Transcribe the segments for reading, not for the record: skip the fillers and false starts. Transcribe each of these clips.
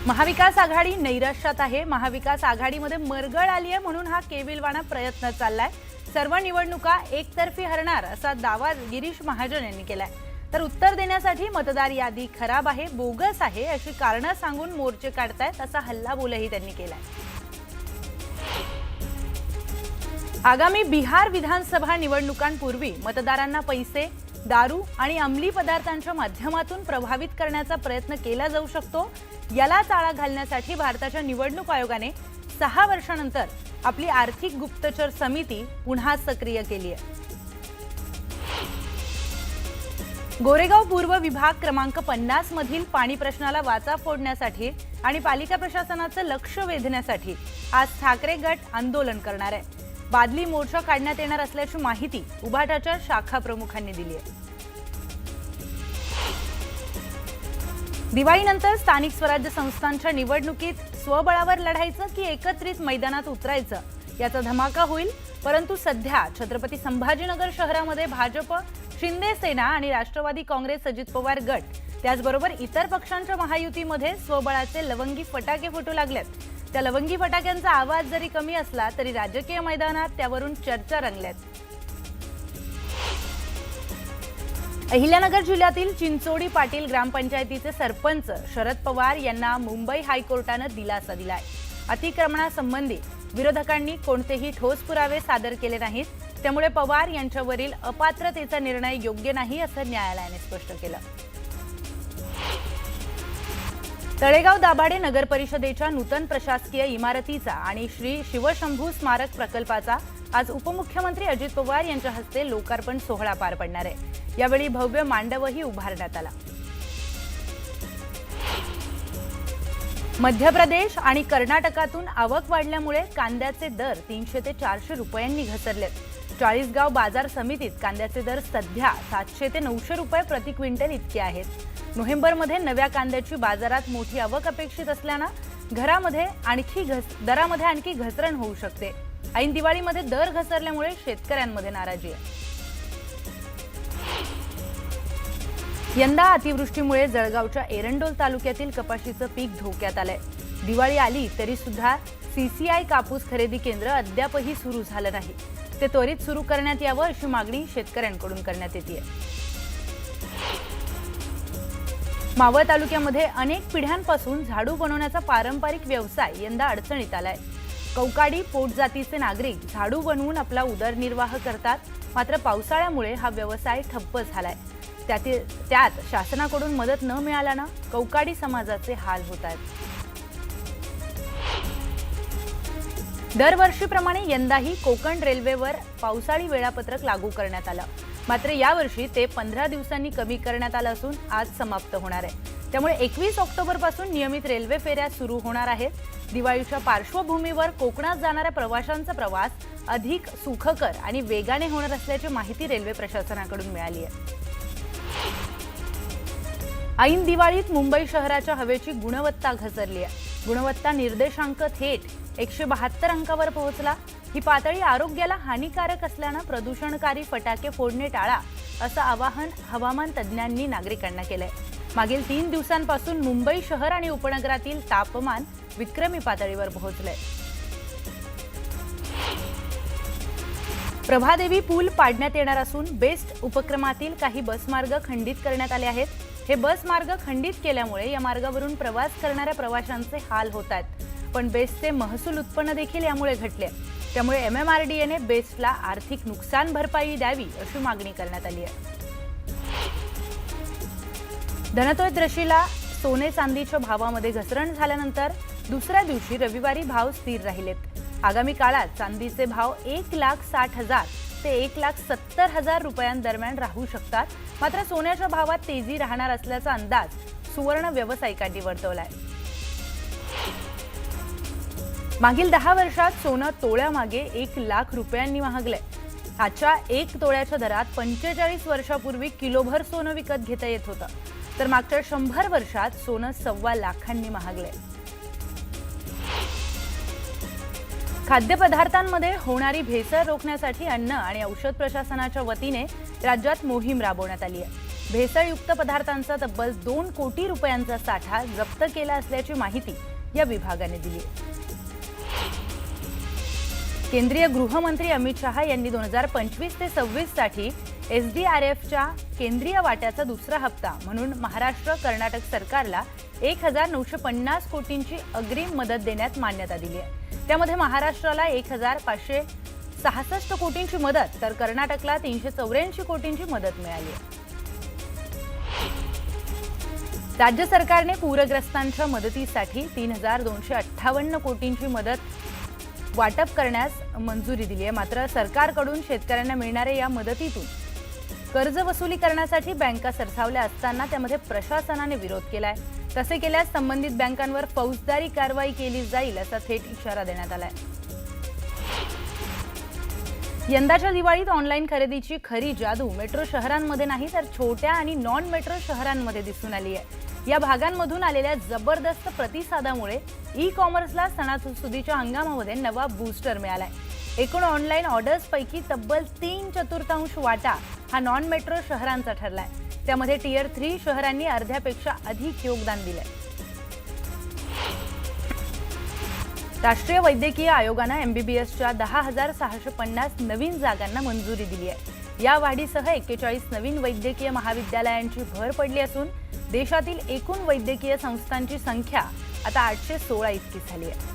महाविकास आघाडी नैराश्यात आहे। महाविकास आघाडीमध्ये मरगळ आली आहे म्हणून हा केविलवाणा प्रयत्न चाललाय। सर्व निवडणुका एकतर्फी हरणार असा दावा गिरीश महाजन यांनी केलाय। तर उत्तर देण्यासाठी मतदार यादी खराब आहे, बोगस आहे अशी कारणं सांगून मोर्चे काढतायत असा हल्लाबोलही त्यांनी केलाय। आगामी बिहार विधानसभा निवडणुकांपूर्वी मतदारांना पैसे, दारू आणि अंमली पदार्थांच्या माध्यमातून प्रभावित करण्याचा प्रयत्न केला जाऊ शकतो। याला आळा घालण्यासाठी भारताच्या निवडणूक आयोगाने 6 वर्षांनंतर आपली आर्थिक गुप्तचर समिती पुन्हा सक्रिय केली आहे। गोरेगाव पूर्व विभाग क्रमांक 50 मधील पाणी प्रश्नाला वाचा फोडण्यासाठी आणि पालिका प्रशासनाचं लक्ष वेधण्यासाठी आज ठाकरे गट आंदोलन करणार आहे। बादली मोर्चा काढण्यात येणार असल्याची माहिती उभाटाच्या शाखा प्रमुखांनी दिली आहे। दिवाळीनंतर स्थानिक स्वराज्य संस्थांच्या निवडणुकीत स्वबळावर लढायचं की एकत्रित मैदानात उतरायचं याचा धमाका होईल। परंतु सध्या छत्रपती संभाजीनगर शहरामध्ये भाजप, शिंदे सेना आणि राष्ट्रवादी काँग्रेस अजित पवार गट त्याचबरोबर इतर पक्षांच्या महायुतीमध्ये स्वबळाचे लवंगी फटाके फुटू लागलेत। त्या लवंगी फटाक्यांचा आवाज जरी कमी असला तरी राजकीय मैदानात त्यावरून चर्चा रंगल्यात। अहिल्यानगर जिल्ह्यातील चिंचोडी पाटील ग्रामपंचायतीचे सरपंच शरद पवार यांना मुंबई हायकोर्टाने दिलासा दिलाय। अतिक्रमणासंबंधी विरोधकांनी कोणतेही ठोस पुरावे सादर केले नाहीत, त्यामुळे पवार यांच्यावरील अपात्रतेचा निर्णय योग्य नाही असं न्यायालयाने स्पष्ट केलं। तळेगाव दाभाडे नगर परिषदेच्या नूतन प्रशासकीय इमारतीचा आणि श्री शिवशंभू स्मारक प्रकल्पाचा आज उपमुख्यमंत्री अजित पवार यांच्या हस्ते लोकार्पण सोहळा पार पडणार आहे। यावेळी भव्य मांडवही उभारण्यात आला। मध्य प्रदेश आणि कर्नाटकातून आवक वाढल्यामुळे कांद्याचे दर 300 ते 400 रुपयांनी घसरलेत। चाळीसगाव बाजार समितीत कांद्याचे दर सध्या 700 ते 900 रुपये प्रति क्विंटल इतके आहेत। नोव्हेंबरमध्ये नव्या कांद्याची बाजारात मोठी आवक अपेक्षित असल्याने दरामध्ये आणखी घसरण होऊ शकते। ऐन दिवाळीमध्ये दर घसरल्यामुळे शेतकऱ्यांमध्ये नाराजी आहे। यंदा अतिवृष्टीमुळे जळगावच्या एरंडोल तालुक्यातील कपाशीचं पीक धोक्यात आलंय। दिवाळी आली तरी सुद्धा सीसीआय कापूस खरेदी केंद्र अद्यापही सुरू झालं नाही। ते त्वरित सुरू करण्यात यावं अशी मागणी शेतकऱ्यांकडून करण्यात येते। मावळ तालुक्यामध्ये अनेक पिढ्यांपासून झाडू बनवण्याचा पारंपरिक व्यवसाय यंदा अडचणीत आलाय। कौकाडी पोट जातीचे नागरिक झाडू बनवून आपला उदरनिर्वाह करतात, मात्र पावसाळ्यामुळे हा व्यवसाय ठप्प झालाय। त्यात शासनाकडून मदत न मिळाल्याने कौकाडी समाजाचे हाल होत आहेत। दरवर्षीप्रमाणे यंदाही कोकण रेल्वेवर पावसाळी वेळापत्रक लागू करण्यात आलं, मात्र यावर्षी ते 15 दिवसांनी कमी करण्यात आलं असून आज समाप्त होणार आहे। त्यामुळे 21 ऑक्टोबरपासून नियमित रेल्वे फेऱ्या सुरू होणार आहेत। दिवाळीच्या पार्श्वभूमीवर कोकणात जाणाऱ्या प्रवाशांचा प्रवास अधिक सुखकर आणि वेगाने होणार असल्याची माहिती रेल्वे प्रशासनाकडून मिळाली आहे। ऐन दिवाळीत मुंबई शहराच्या हवेची गुणवत्ता घसरली आहे। गुणवत्ता निर्देशांक थेट 172 अंकावर पोहोचला। ही पातळी आरोग्याला हानिकारक असल्याने प्रदूषणकारी फटाके फोडणे टाळा असं आवाहन हवामान तज्ज्ञांनी नागरिकांना केलंय। मागील 3 दिवसांपासून मुंबई शहर आणि उपनगरातील तापमान विक्रमी पातळीवर पोहोचलंय। प्रभादेवी पूल पाडण्यात येणार असून बेस्ट उपक्रमातील काही बसमार्ग खंडित करण्यात आले आहेत। हे बस मार्ग खंडित केल्यामुळे या मार्गावरून प्रवास करणाऱ्या प्रवाशांचे हाल होत आहेत, पण बेस्टचे महसूल उत्पन्न देखील यामुळे घटले। त्यामुळे MMRDAने बेस्टला आर्थिक नुकसान भरपाई द्यावी अशी मागणी करण्यात आली आहे। धनत्रयोदशीला सोने चांदीच्या भावामध्ये घसरण झाल्यानंतर दुसऱ्या दिवशी रविवारी भाव स्थिर राहिलेत। आगामी काळात चांदीचे भाव 1,60,000 ते 1,70,000 रुपयांदरम्यान राहू शकतात, मात्र सोन्याच्या भावात तेजी राहणार असल्याचा अंदाज सुवर्ण व्यावसायिकांनी वर्तवलाय। मागील 10 वर्षात सोनं तोळ्यामागे 1,00,000 रुपयांनी महागले। आजच्या 1 तोळ्याच्या दरात 45 वर्षापूर्वी किलोभर सोनं विकत घेता येत होतं, तर मागच्या 100 वर्षात सोनं 1.25 लाखांनी महागले। खाद्यपदार्थांमध्ये होणारी भेसळ रोखण्यासाठी अन्न आणि औषध प्रशासनाच्या वतीने राज्यात मोहीम राबवण्यात आली आहे। भेसळयुक्त पदार्थांचा तब्बल 2 कोटी रुपयांचा साठा जप्त केला असल्याची माहिती या विभागाने दिली आहे। केंद्रीय गृहमंत्री अमित शहा यांनी 2025 ते 26 साठी SDRFच्या केंद्रीय वाट्याचा दुसरा हप्ता म्हणून महाराष्ट्र कर्नाटक सरकारला 1950 कोटींची अग्रिम मदत देण्यात मान्यता दिली आहे। त्यामध्ये महाराष्ट्राला 1566 कोटींची मदत तर कर्नाटकला 384 कोटींची मदत मिळाली आहे। राज्य सरकारने पूरग्रस्तांच्या मदतीसाठी 3258 कोटींची मदत वाटप करण्यास मंजुरी दिली आहे। मात्र सरकारकडून शेतकऱ्यांना मिळणाऱ्या या मदतीतून कर्ज वसुली करण्यासाठी बँका सरसावल्या असताना त्यामध्ये प्रशासनाने विरोध केलाय। तसे केल्यास संबंधित बँकांवर फौजदारी कारवाई केली जाईल असा थेट इशारा देण्यात आलाय। यंदाच्या दिवाळीत ऑनलाईन खरेदीची खरी जादू मेट्रो शहरांमध्ये नाही तर छोट्या आणि नॉन मेट्रो शहरांमध्ये दिसून आली आहे। या भागांमधून आलेल्या जबरदस्त प्रतिसादामुळे ई-कॉमर्सला सणासुदीच्या हंगामामध्ये नवा बूस्टर मिळालाय। एकूण ऑनलाईन ऑर्डर्सपैकी तब्बल 3/4 वाटा हा नॉन मेट्रो शहरांचा ठरलाय। त्यामध्ये टियर 3 शहरांनी अर्ध्यापेक्षा अधिक योगदान दिलंय। राष्ट्रीय वैद्यकीय आयोगाने MBBSच्या 10,650 नवीन जागांना मंजुरी दिली आहे। या वाढीसह 41 नवीन वैद्यकीय महाविद्यालयांची भर पडली असून देशातील एकूण वैद्यकीय संस्थांची संख्या आता 816 इतकी झाली आहे।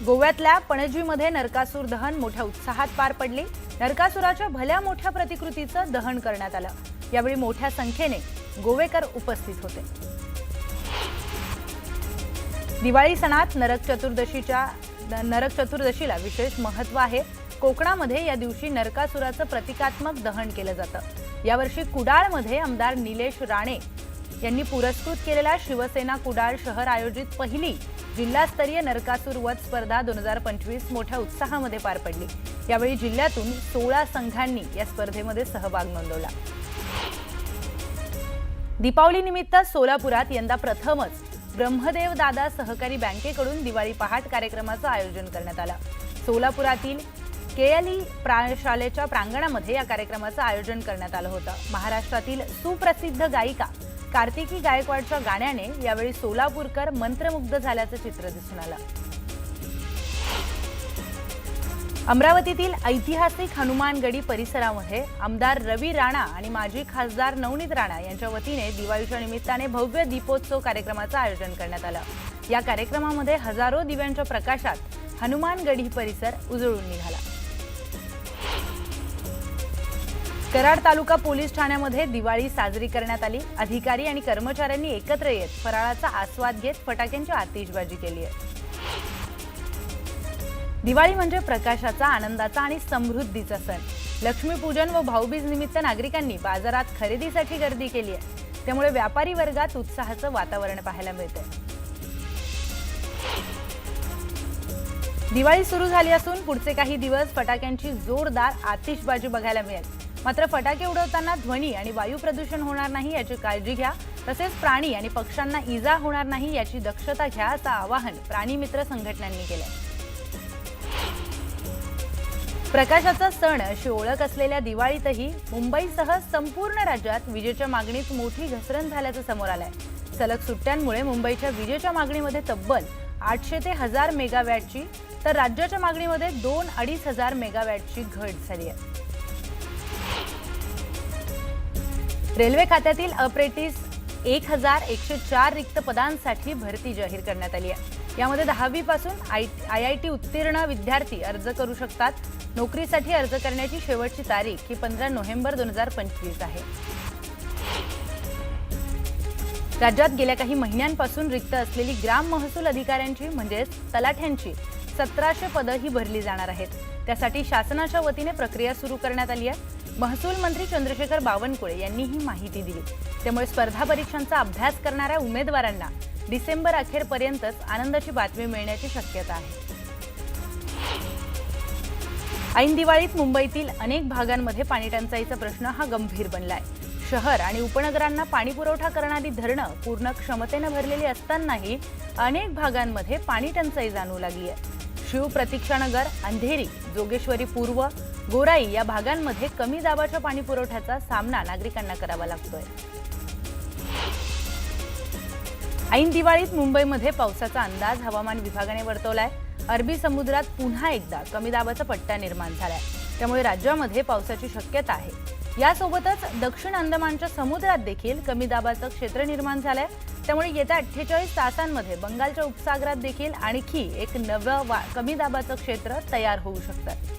गोव्यातल्या पणजीमध्ये नरकासूर दहन मोठ्या उत्साहात पार पडले। नरकासुराच्या भल्या मोठ्या प्रतिकृतीचं दहन करण्यात आलं। यावेळी मोठ्या संख्येने गोवेकर उपस्थित होते। दिवाळी सणात नरक चतुर्दशीला विशेष महत्त्व आहे। कोकणामध्ये या दिवशी नरकासुराचं प्रतिकात्मक दहन केलं जातं। यावर्षी कुडाळमध्ये आमदार निलेश राणे यांनी पुरस्कृत केलेल्या शिवसेना कुडाळ शहर आयोजित पहिली जिल्हास्तरीय नरकासूर वध स्पर्धा 2025 मोठ्या उत्साहामध्ये पार पडली। यावेळी जिल्ह्यातून 16 संघांनी या स्पर्धेमध्ये सहभाग नोंदवला। दीपावली निमित्त सोलापुरात यंदा प्रथमच ब्रह्मदेव दादा सहकारी बँकेकडून दिवाळी पहाट कार्यक्रमाचं आयोजन करण्यात आलं। सोलापुरातील केएलई शाळेच्या प्रांगणामध्ये या कार्यक्रमाचं आयोजन करण्यात आलं होतं। महाराष्ट्रातील सुप्रसिद्ध गायिका कार्तिकी गायकवाडच्या गाण्याने यावेळी सोलापूरकर मंत्रमुग्ध झाल्याचं चित्र दिसून आलं। अमरावतीतील ऐतिहासिक हनुमानगडी परिसरामध्ये आमदार रवी राणा आणि माजी खासदार नवनीत राणा यांच्या वतीने दिवाळीच्या निमित्ताने भव्य दीपोत्सव कार्यक्रमाचं आयोजन करण्यात आलं। या कार्यक्रमामध्ये हजारो दिव्यांच्या प्रकाशात हनुमानगडी परिसर उजळून निघाला। कराड तालुका पोलीस ठाण्यामध्ये दिवाळी साजरी करण्यात आली। अधिकारी आणि कर्मचाऱ्यांनी एकत्र येत फराळाचा आस्वाद घेत फटाक्यांची आतिषबाजी केली आहे। दिवाळी म्हणजे प्रकाशाचा, आनंदाचा आणि समृद्धीचा सण। लक्ष्मीपूजन व भाऊबीज निमित्त नागरिकांनी बाजारात खरेदीसाठी गर्दी केली आहे। त्यामुळे व्यापारी वर्गात उत्साहाचं वातावरण पाहायला मिळते। दिवाळी सुरू झाली असून पुढचे काही दिवस फटाक्यांची जोरदार आतिषबाजी बघायला मिळेल। मात्र फटाके उडवताना ध्वनी आणि वायू प्रदूषण होणार नाही याची काळजी घ्या। तसेच प्राणी आणि पक्ष्यांना इजा होणार नाही याची दक्षता घ्या असं आवाहन प्राणी मित्र संघटनांनी केलंय। प्रकाशाचा सण अशी ओळख असलेल्या दिवाळीतही मुंबईसह संपूर्ण राज्यात विजेच्या मागणीत मोठी घसरण झाल्याचं समोर आलंय। सलग सुट्ट्यांमुळे मुंबईच्या विजेच्या मागणीमध्ये तब्बल 800 ते 1000 मेगावॅटची तर राज्याच्या मागणीमध्ये 2-2.5 मेगावॅटची घट झाली आहे। रेल्वे खात्यातील अप्रेंटिस 1104 रिक्त पदांसाठी भरती जाहीर करण्यात आली आहे। यामध्ये 10वी पासून IIT उत्तीर्ण विद्यार्थी अर्ज करू शकतात। नोकरीसाठी अर्ज करण्याची शेवटची तारीख ही 15 नोव्हेंबर 2025 आहे। राज्यात गेल्या काही महिन्यांपासून रिक्त असलेली ग्राम महसूल अधिकाऱ्यांची म्हणजेच तलाठ्यांची 1700 पदं ही भरली जाणार आहेत। त्यासाठी शासनाच्या वतीने प्रक्रिया सुरू करण्यात आली आहे। महसूल मंत्री चंद्रशेखर बावनकुळे यांनी ही माहिती दिली। त्यामुळे स्पर्धा परीक्षांचा अभ्यास करणाऱ्या उमेदवारांना डिसेंबर अखेरपर्यंतच आनंदाची बातमी मिळण्याची शक्यता आहे। ऐन दिवाळीत मुंबईतील अनेक भागांमध्ये पाणी टंचाईचा प्रश्न हा गंभीर बनलाय। शहर आणि उपनगरांना पाणी पुरवठा करणारी धरणं पूर्ण क्षमतेने भरलेली असतानाही अनेक भागांमध्ये पाणी टंचाई जाणवू लागली आहे। शिव प्रतीक्षानगर, अंधेरी, जोगेश्वरी पूर्व, गोराई या भागांमध्ये कमी दाबाच्या पाणी पुरवठ्याचा सामना नागरिकांना करावा लागतोय। ऐन दिवाळीत मुंबईमध्ये पावसाचा अंदाज हवामान विभागाने वर्तवलाय। अरबी समुद्रात पुन्हा एकदा कमी दाबाचा पट्टा निर्माण झालाय, त्यामुळे राज्यामध्ये पावसाची शक्यता आहे। यासोबतच दक्षिण अंदमानच्या समुद्रात देखील कमी दाबाचं क्षेत्र निर्माण झालंय, त्यामुळे येत्या 48 तासांमध्ये बंगालच्या उपसागरात देखील आणखी एक नवं कमी दाबाचं क्षेत्र तयार होऊ शकतं।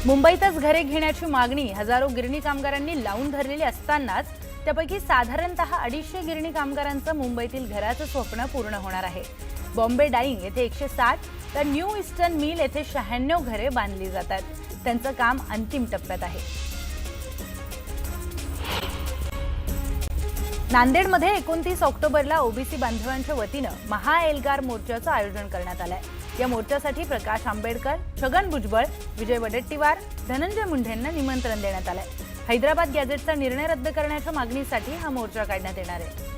मुंबईतच घरे घेण्याची मागणी हजारो गिरणी कामगारांनी लावून धरलेली असतानाच त्यापैकी साधारणतः 250 गिरणी कामगारांचं मुंबईतील घराचं स्वप्न पूर्ण होणार आहे। बॉम्बे डाईंग येथे 160 तर न्यू ईस्टर्न मिल येथे 96 घरे बांधली जातात। त्यांचं काम अंतिम टप्प्यात आहे। नांदेडमध्ये 29 ऑक्टोबरला ओबीसी बांधवांच्या वतीनं महाएल्गार मोर्चाचं आयोजन करण्यात आलंय। या मोर्चासाठी प्रकाश आंबेडकर, छगन भुजबळ, विजय वडेट्टीवार, धनंजय मुंडेंना निमंत्रण देण्यात आलंय। हैदराबाद गॅझेटचा निर्णय रद्द करण्याच्या मागणीसाठी हा मोर्चा काढण्यात येणार आहे।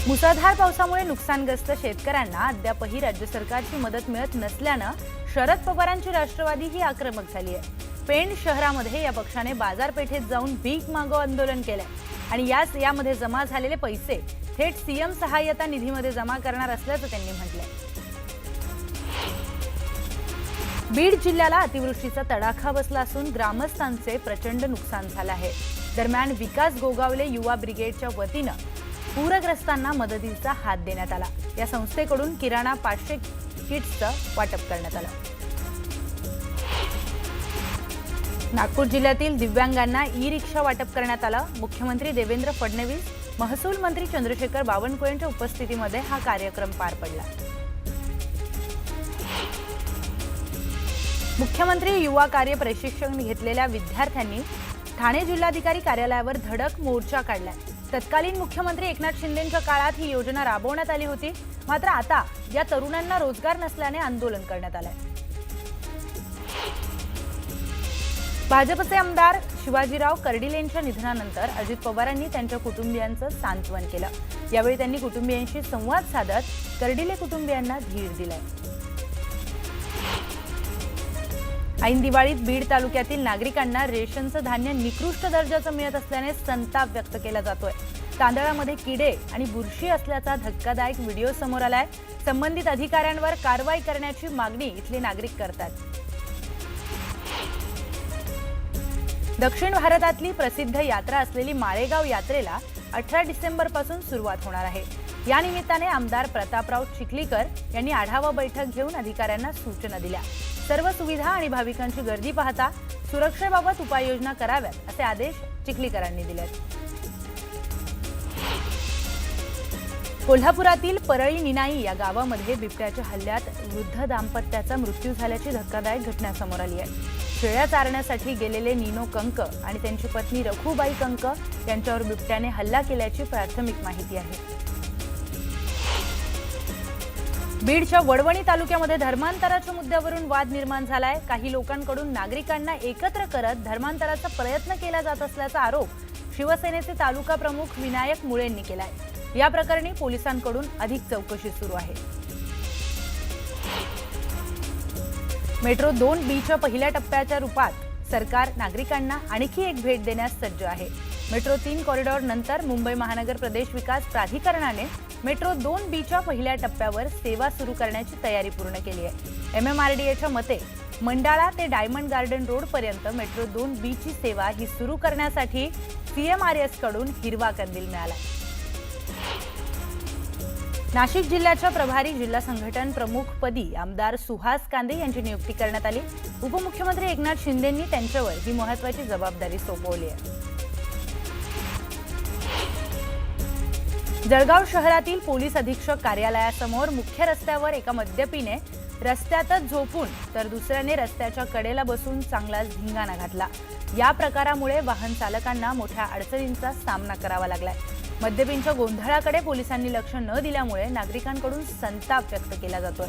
मुसळधार पावसामुळे नुकसानग्रस्त शेतकऱ्यांना अद्यापही राज्य सरकारची मदत मिळत नसल्यानं शरद पवारांची राष्ट्रवादी ही आक्रमक झाली आहे। पेण शहरामध्ये या पक्षाने बाजारपेठेत जाऊन भीक मागो आंदोलन केलंय आणि यामध्ये जमा झालेले पैसे थेट सीएम सहाय्यता निधीमध्ये जमा करणार असल्याचं त्यांनी म्हटलंय। बीड जिल्ह्याला अतिवृष्टीचा तडाखा बसला असून ग्रामस्थांचे प्रचंड नुकसान झालं आहे। दरम्यान विकास गोगावले युवा ब्रिगेडच्या वतीनं पूरग्रस्तांना मदतीचा हात देण्यात आला। या संस्थेकडून किराणा 500 किट्सचं वाटप करण्यात आलं। नागपूर जिल्ह्यातील दिव्यांगांना ई-रिक्षा वाटप करण्यात आलं। मुख्यमंत्री देवेंद्र फडणवीस, महसूल मंत्री चंद्रशेखर बावनकुळेंच्या उपस्थितीमध्ये हा कार्यक्रम पार पडला। मुख्यमंत्री युवा कार्य प्रशिक्षण घेतलेल्या विद्यार्थ्यांनी ठाणे जिल्हाधिकारी कार्यालयावर धडक मोर्चा काढलाय। तत्कालीन मुख्यमंत्री एकनाथ शिंदेंच्या काळात ही योजना राबवण्यात आली होती, मात्र आता या तरुणांना रोजगार नसल्याने आंदोलन करण्यात आलंय। भाजपचे आमदार शिवाजीराव कर्डिलेंच्या निधनानंतर अजित पवारांनी त्यांच्या कुटुंबियांचं सांत्वन केलं। यावेळी त्यांनी कुटुंबियांशी संवाद साधत कर्डिले कुटुंबियांना धीर दिलाय। ऐन दिवाळीत बीड तालुक्यातील नागरिकांना रेशनचं धान्य निकृष्ट दर्जाचं मिळत असल्याने संताप व्यक्त केला जातोय। तांदळामध्ये किडे आणि बुरशी असल्याचा धक्कादायक व्हिडिओ समोर आलाय। संबंधित अधिकाऱ्यांवर कारवाई करण्याची मागणी इथले नागरिक करतात। दक्षिण भारतातली प्रसिद्ध यात्रा असलेली माळेगाव यात्रेला 18 डिसेंबरपासून सुरुवात होणार आहे। या निमित्ताने आमदार प्रतापराव चिखलीकर यांनी आढावा बैठक घेऊन अधिकाऱ्यांना सूचना दिल्या। सर्व सुविधा आणि भाविकांची गर्दी पाहता सुरक्षेबाबत उपाययोजना कराव्यात असे आदेश चिखलीकरांनी दिलेत। कोल्हापुरातील परळी निनाई या गावामध्ये बिबट्याच्या हल्ल्यात वृद्ध दाम्पत्याचा मृत्यू झाल्याची धक्कादायक घटना समोर आली आहे। शेळ्या चारण्यासाठी गेलेले नीनो कंक आणि त्यांची पत्नी रखुबाई कंक यांच्यावर बिबट्याने हल्ला केल्याची प्राथमिक माहिती आहे। बीडच्या वडवणी तालुक्यामध्ये धर्मांतराच्या मुद्द्यावरून वाद निर्माण झालाय। काही लोकांकडून नागरिकांना एकत्र करत धर्मांतराचा प्रयत्न केला जात असल्याचा आरोप शिवसेनेचे तालुका प्रमुख विनायक मुळेंनी केलाय। या प्रकरणी पोलिसांकडून अधिक चौकशी सुरू आहे। मेट्रो 2B पहिल्या टप्प्याच्या रूपात सरकार नागरिकांना आणखी एक भेट देण्यास सज्ज आहे। मेट्रो 3 कॉरिडॉर नंतर मुंबई महानगर प्रदेश विकास प्राधिकरणाने मेट्रो 2B पहिल्या टप्प्यावर सेवा सुरू करण्याची तयारी पूर्ण केली आहे। MMRDAच्या मते मंडाळा ते डायमंड गार्डन रोड पर्यंत मेट्रो 2B सेवा ही सुरू करण्यासाठी CMRS कडून हिरवा कंदील मिळाला। नाशिक जिल्ह्याच्या प्रभारी जिल्हा संघटन प्रमुखपदी आमदार सुहास कांदे यांची नियुक्ती करण्यात आली। उपमुख्यमंत्री एकनाथ शिंदेंनी त्यांच्यावर ही महत्त्वाची जबाबदारी सोपवली आहे। जळगाव शहरातील पोलीस अधीक्षक कार्यालयासमोर मुख्य रस्त्यावर एका मद्यपीने रस्त्यातच झोपून तर दुसऱ्याने रस्त्याच्या कडेला बसून चांगलाच धिंगाणा घातला। या प्रकारामुळे वाहन चालकांना मोठ्या अडचणींचा सामना करावा लागलाय। मद्यपींच्या गोंधळाकडे पोलिसांनी लक्ष न दिल्यामुळे नागरिकांकडून संताप व्यक्त केला जातोय।